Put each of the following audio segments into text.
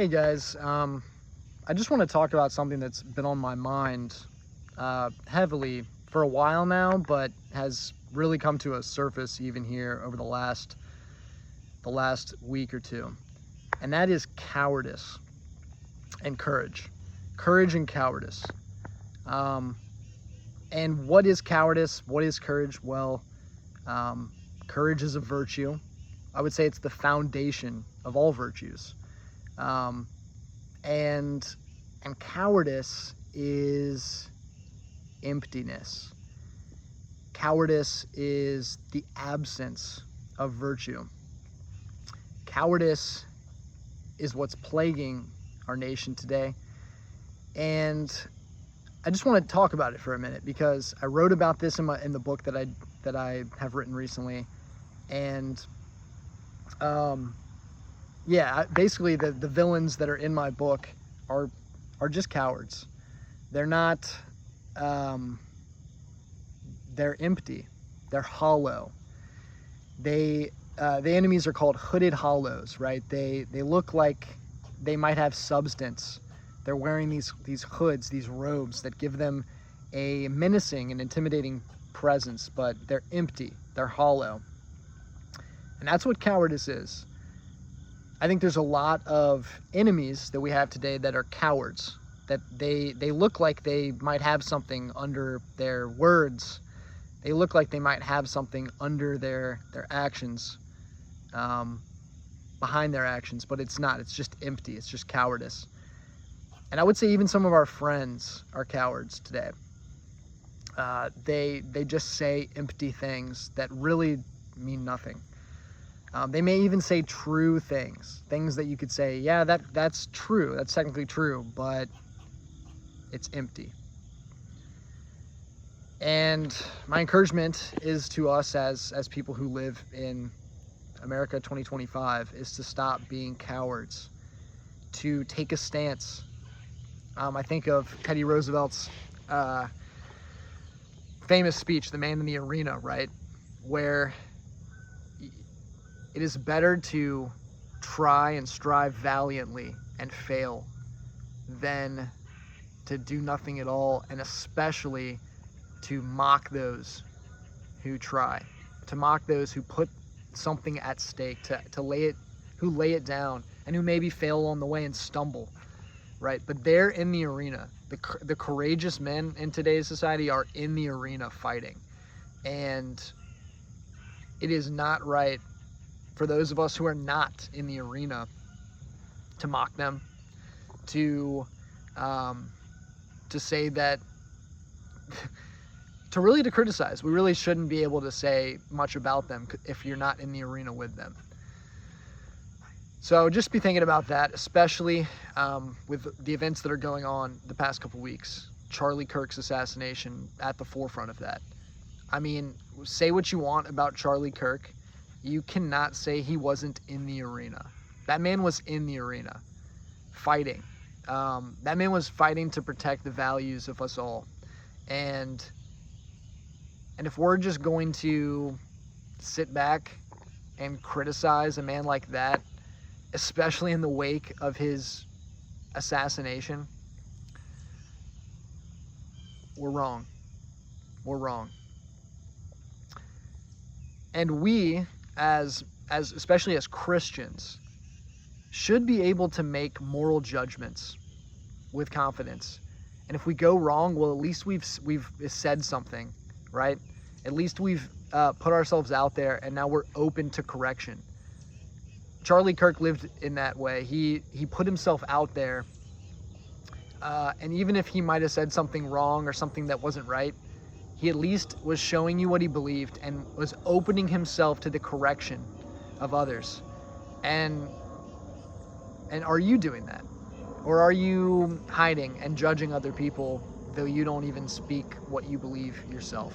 Hey guys, I just want to talk about something that's been on my mind heavily for a while now, but has really come to a surface even here over the last week or two, and that is cowardice and courage. Courage and cowardice. And what is cowardice? What is courage? Well, courage is a virtue. I would say it's the foundation of all virtues. And cowardice is emptiness. Cowardice is the absence of virtue. Cowardice is what's plaguing our nation today. And I just want to talk about it for a minute because I wrote about this in the book that I have written recently. And yeah, basically the villains that are in my book are just cowards. They're not, they're empty. They're hollow. The enemies are called hooded hollows, right? They look like they might have substance. They're wearing these hoods, these robes that give them a menacing and intimidating presence, but they're empty. They're hollow. And that's what cowardice is. I think there's a lot of enemies that we have today that are cowards, that they look like they might have something under their words. They look like they might have something under their actions, behind their actions, but it's not. It's just empty. It's just cowardice. And I would say even some of our friends are cowards today. They just say empty things that really mean nothing. They may even say true things that you could say, yeah, that's true, that's technically true, but it's empty. And my encouragement is to us as people who live in America 2025 is to stop being cowards, to take a stance. I think of Teddy Roosevelt's famous speech, The Man in the Arena, right? Where it is better to try and strive valiantly and fail than to do nothing at all, and especially to mock those who try, to mock those who put something at stake, who lay it down, and who maybe fail along the way and stumble, right? But they're in the arena. The courageous men in today's society are in the arena fighting, and it is not right for those of us who are not in the arena to mock them, to say that, to criticize. We really shouldn't be able to say much about them if you're not in the arena with them. So just be thinking about that, especially with the events that are going on the past couple weeks. Charlie Kirk's assassination at the forefront of that. I mean, say what you want about Charlie Kirk. You cannot say he wasn't in the arena. That man was in the arena, fighting. That man was fighting to protect the values of us all. And if we're just going to sit back and criticize a man like that, especially in the wake of his assassination, we're wrong. We're wrong. And we, especially as Christians, should be able to make moral judgments with confidence. And if we go wrong, well, at least we've said something, right? At least we've put ourselves out there, and now we're open to correction. Charlie Kirk lived in that way. He put himself out there, and even if he might have said something wrong or something that wasn't right, he at least was showing you what he believed and was opening himself to the correction of others. And are you doing that? Or are you hiding and judging other people, though you don't even speak what you believe yourself?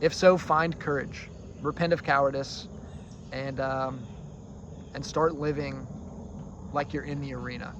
If so, find courage. Repent of cowardice, and start living like you're in the arena.